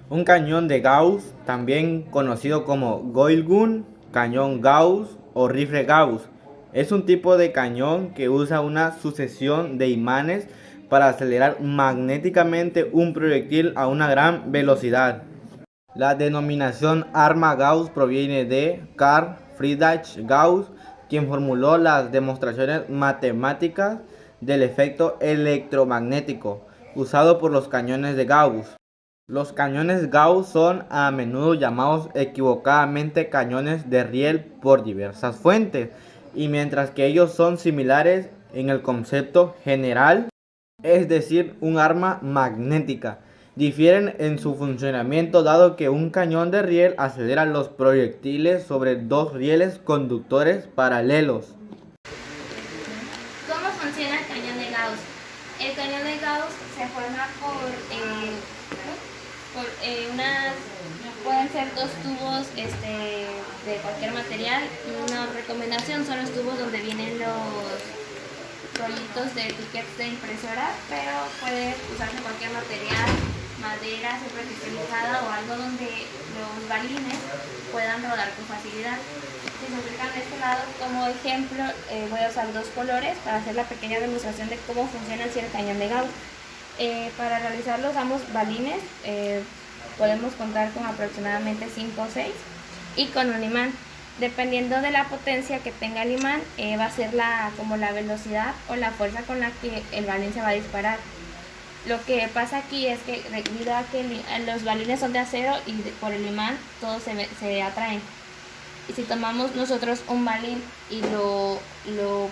Un cañón de Gauss, también conocido como Goil Gun, cañón Gauss o rifle Gauss, es un tipo de cañón que usa una sucesión de imanes para acelerar magnéticamente un proyectil a una gran velocidad. La denominación arma Gauss proviene de Carl Friedrich Gauss, quien formuló las demostraciones matemáticas del efecto electromagnético usado por los cañones de Gauss. Los cañones Gauss son a menudo llamados equivocadamente cañones de riel por diversas fuentes, y mientras que ellos son similares en el concepto general, es decir, un arma magnética, difieren en su funcionamiento dado que un cañón de riel acelera los proyectiles sobre dos rieles conductores paralelos. ¿Cómo funciona el cañón de Gauss? El cañón de Gauss se forma por pueden ser dos tubos de cualquier material. Una recomendación son los tubos donde vienen los rollitos de etiquetas de impresora, pero puede usarse cualquier material, madera siempre cristalizada o algo donde los balines puedan rodar con facilidad. Si se fijan de este lado, como ejemplo, voy a usar dos colores para hacer la pequeña demostración de cómo funciona así el cañón de Gauss. Para realizarlo usamos balines, podemos contar con aproximadamente 5 o 6 y con un imán. Dependiendo de la potencia que tenga el imán, va a ser como la velocidad o la fuerza con la que el balín se va a disparar. Lo que pasa aquí es que debido a que los balines son de acero y por el imán todos se atraen. Y si tomamos nosotros un balín y lo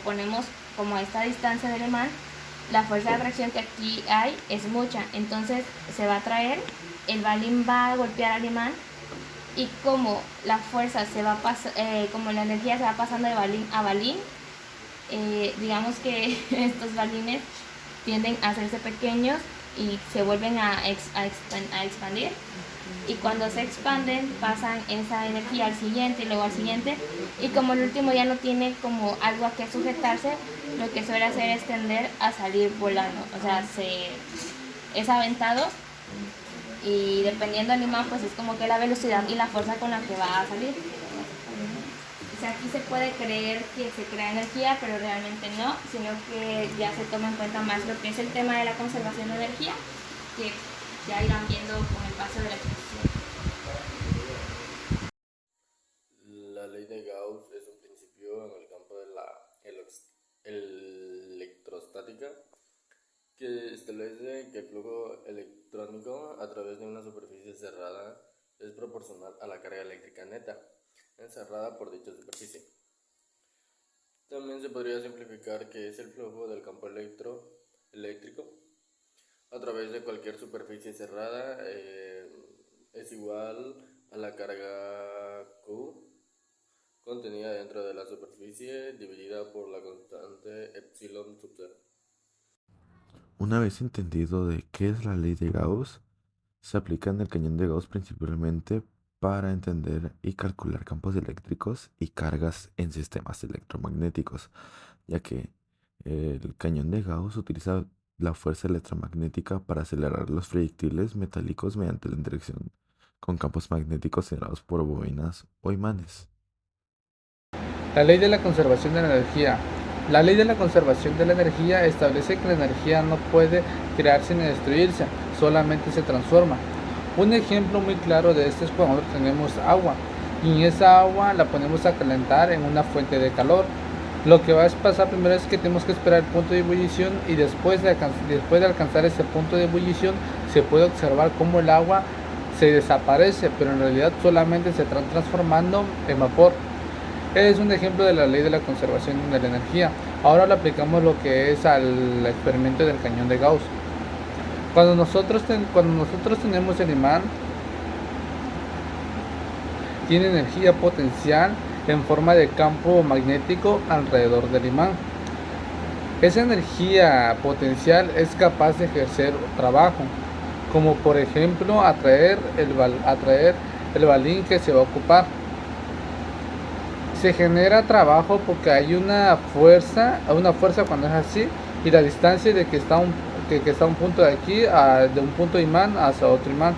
ponemos como a esta distancia del imán, la fuerza de atracción que aquí hay es mucha, entonces se va a atraer, el balín va a golpear al imán y como la fuerza como la energía se va pasando de balín a balín, digamos que estos balines tienden a hacerse pequeños y se vuelven a expandir, y cuando se expanden pasan esa energía al siguiente y luego al siguiente, y como el último ya no tiene como algo a que sujetarse, lo que suele hacer es tender a salir volando, o sea, es aventado, y dependiendo del imán pues es como que la velocidad y la fuerza con la que va a salir. O sea, aquí se puede creer que se crea energía, pero realmente no, sino que ya se toma en cuenta más lo que es el tema de la conservación de energía, que ya irán viendo con el paso de la exposición. La ley de Gauss es un principio en el campo de la electrostática que establece que el flujo electrónico a través de una superficie cerrada es proporcional a la carga eléctrica neta encerrada por dicha superficie. También se podría simplificar que es el flujo del campo eléctrico a través de cualquier superficie cerrada es igual a la carga Q contenida dentro de la superficie dividida por la constante epsilon sub 0. Una vez entendido de qué es la ley de Gauss, se aplica en el cañón de Gauss principalmente para entender y calcular campos eléctricos y cargas en sistemas electromagnéticos, ya que el cañón de Gauss utiliza la fuerza electromagnética para acelerar los proyectiles metálicos mediante la interacción con campos magnéticos generados por bobinas o imanes. La ley de la conservación de la energía. La ley de la conservación de la energía establece que la energía no puede crearse ni destruirse, solamente se transforma. Un ejemplo muy claro de esto es cuando nosotros tenemos agua y en esa agua la ponemos a calentar en una fuente de calor. Lo que va a pasar primero es que tenemos que esperar el punto de ebullición y después de alcanzar ese punto de ebullición se puede observar cómo el agua se desaparece, pero en realidad solamente se está transformando en vapor. Es un ejemplo de la ley de la conservación de la energía. Ahora lo aplicamos lo que es al experimento del cañón de Gauss. Cuando nosotros tenemos el imán, tiene energía potencial en forma de campo magnético alrededor del imán. Esa energía potencial es capaz de ejercer trabajo, como por ejemplo atraer el balín que se va a ocupar. Se genera trabajo porque hay una fuerza cuando es así, y la distancia de que está un punto de aquí de un punto imán hacia otro imán.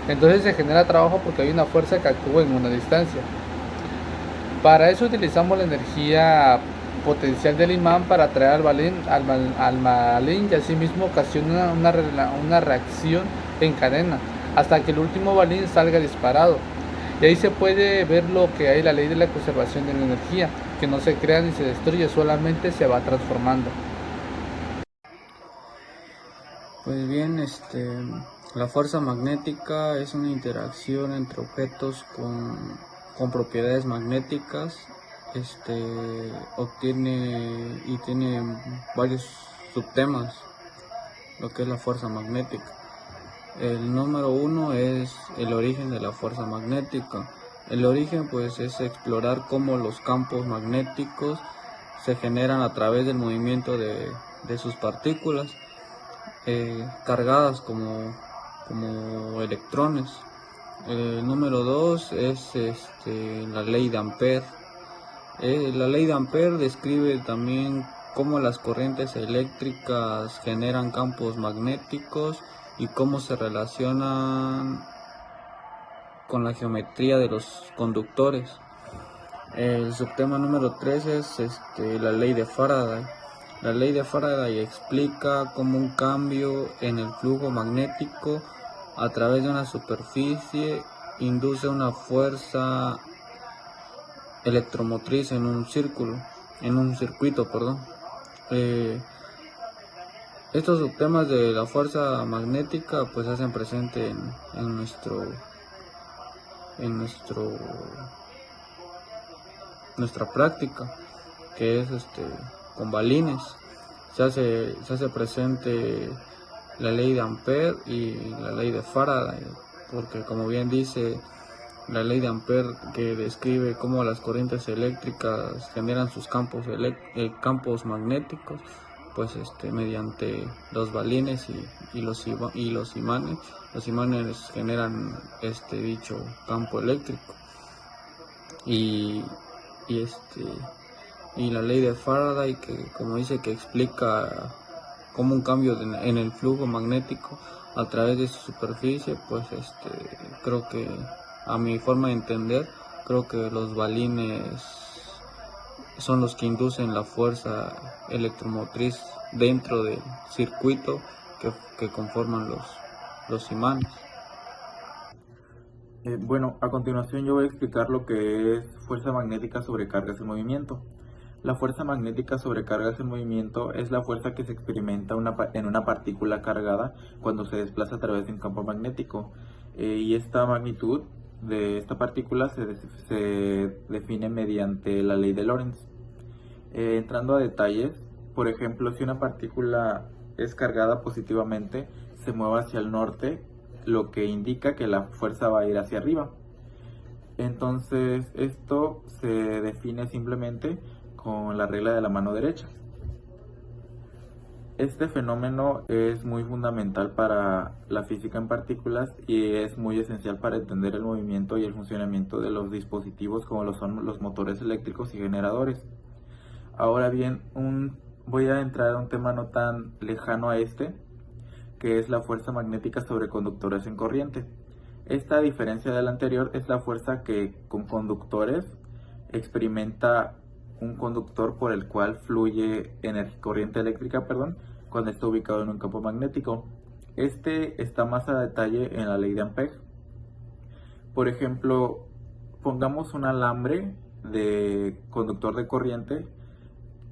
Entonces se genera trabajo porque hay una fuerza que actúa en una distancia. Para eso utilizamos la energía potencial del imán para atraer al balín y asimismo ocasiona una reacción en cadena hasta que el último balín salga disparado. Y ahí se puede ver lo que hay la ley de la conservación de la energía, que no se crea ni se destruye, solamente se va transformando. Pues bien, la fuerza magnética es una interacción entre objetos con propiedades magnéticas. Obtiene y tiene varios subtemas lo que es la fuerza magnética. El número 1 es el origen de la fuerza magnética. El origen pues es explorar cómo los campos magnéticos se generan a través del movimiento de sus partículas cargadas como electrones. El número 2 es la ley de Ampère. La ley de Ampère describe también cómo las corrientes eléctricas generan campos magnéticos y cómo se relacionan con la geometría de los conductores. El subtema número 3 es la ley de Faraday. La ley de Faraday explica cómo un cambio en el flujo magnético a través de una superficie induce una fuerza electromotriz en un circuito. Estos subtemas de la fuerza magnética pues hacen presente en nuestra práctica, que es con balines. Se hace presente la ley de Ampère y la ley de Faraday, porque como bien dice la ley de Ampère, que describe cómo las corrientes eléctricas generan sus campos magnéticos, pues mediante los balines y los imanes. Los imanes generan dicho campo eléctrico y la ley de Faraday, que como dice, que explica cómo un cambio en el flujo magnético a través de su superficie, pues creo que, a mi forma de entender, creo que los balines son los que inducen la fuerza electromotriz dentro del circuito que conforman los imanes. Bueno, a continuación yo voy a explicar lo que es fuerza magnética sobre cargas en movimiento. La fuerza magnética sobre cargas en movimiento es la fuerza que se experimenta en una partícula cargada cuando se desplaza a través de un campo magnético. Y esta magnitud de esta partícula se define mediante la ley de Lorentz. Entrando a detalles, por ejemplo, si una partícula es cargada positivamente, se mueve hacia el norte, lo que indica que la fuerza va a ir hacia arriba. Entonces esto se define simplemente con la regla de la mano derecha. Este fenómeno es muy fundamental para la física en partículas y es muy esencial para entender el movimiento y el funcionamiento de los dispositivos como lo son los motores eléctricos y generadores. Ahora bien, voy a entrar a un tema no tan lejano a que es la fuerza magnética sobre conductores en corriente. Esta, a diferencia de la anterior, es la fuerza que con conductores experimenta un conductor por el cual fluye corriente eléctrica, cuando está ubicado en un campo magnético. Este está más a detalle en la ley de Ampère. Por ejemplo, pongamos un alambre de conductor de corriente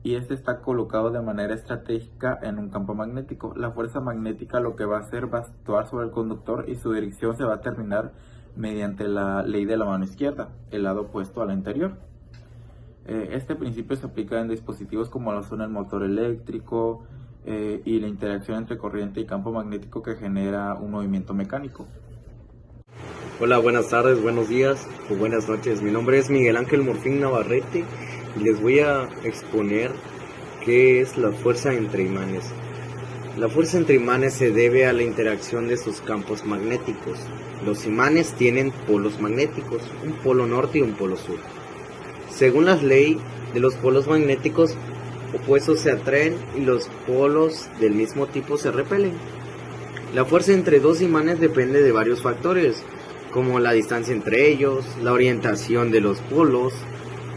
y este está colocado de manera estratégica en un campo magnético. La fuerza magnética lo que va a hacer va a actuar sobre el conductor y su dirección se va a determinar mediante la ley de la mano izquierda, el lado opuesto al anterior. Este principio se aplica en dispositivos como lo son el motor eléctrico y la interacción entre corriente y campo magnético que genera un movimiento mecánico. Hola, buenas tardes, buenos días o buenas noches. Mi nombre es Miguel Ángel Morfín Navarrete y les voy a exponer qué es la fuerza entre imanes. La fuerza entre imanes se debe a la interacción de sus campos magnéticos. Los imanes tienen polos magnéticos, un polo norte y un polo sur. Según las leyes de los polos magnéticos opuestos se atraen y los polos del mismo tipo se repelen. La fuerza entre dos imanes depende de varios factores, como la distancia entre ellos, la orientación de los polos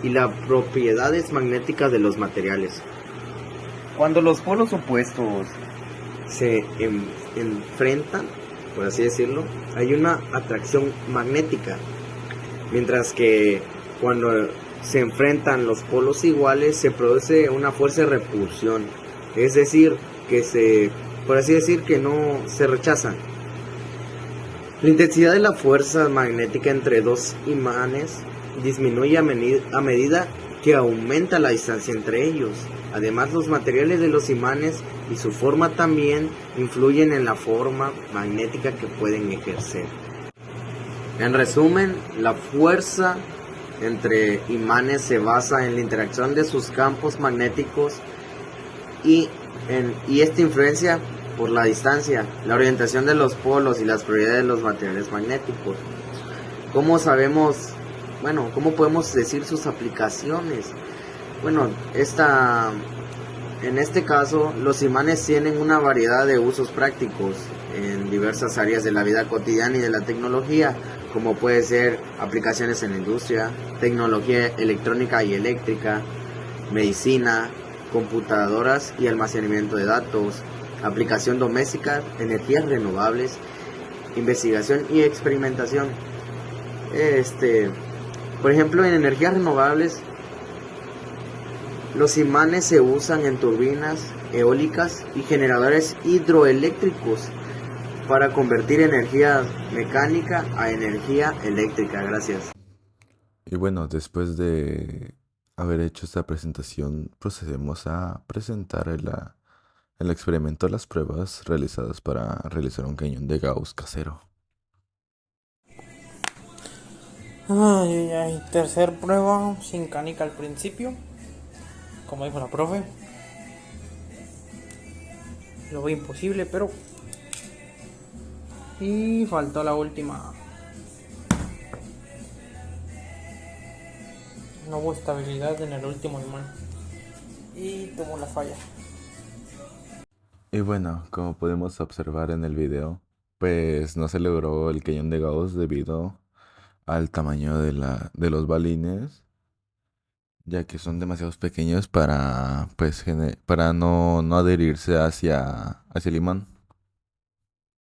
y las propiedades magnéticas de los materiales. Cuando los polos opuestos se enfrentan, por así decirlo, hay una atracción magnética, mientras que cuando se enfrentan los polos iguales se produce una fuerza de repulsión, es decir, por así decir, que no se rechazan. La intensidad de la fuerza magnética entre dos imanes disminuye a medida que aumenta la distancia entre ellos. Además, los materiales de los imanes y su forma también influyen en la forma magnética que pueden ejercer. En resumen, la fuerza entre imanes se basa en la interacción de sus campos magnéticos y esta influencia por la distancia, la orientación de los polos y las propiedades de los materiales magnéticos. ¿Cómo podemos decir sus aplicaciones? Bueno, en este caso, los imanes tienen una variedad de usos prácticos en diversas áreas de la vida cotidiana y de la tecnología, como puede ser aplicaciones en la industria, tecnología electrónica y eléctrica, medicina, computadoras y almacenamiento de datos, aplicación doméstica, energías renovables, investigación y experimentación. Por ejemplo, en energías renovables, los imanes se usan en turbinas eólicas y generadores hidroeléctricos para convertir energía mecánica a energía eléctrica. Gracias. Y bueno, después de haber hecho esta presentación, procedemos a presentar el experimento de las pruebas realizadas para realizar un cañón de Gauss casero. Tercer prueba sin canica al principio, como dijo la profe. Lo veo imposible, pero... Y faltó la última. No hubo estabilidad en el último imán y tuvo una falla. Y bueno, como podemos observar en el video, pues no se logró el cañón de Gauss debido al tamaño de los balines, ya que son demasiado pequeños para no adherirse hacia el imán.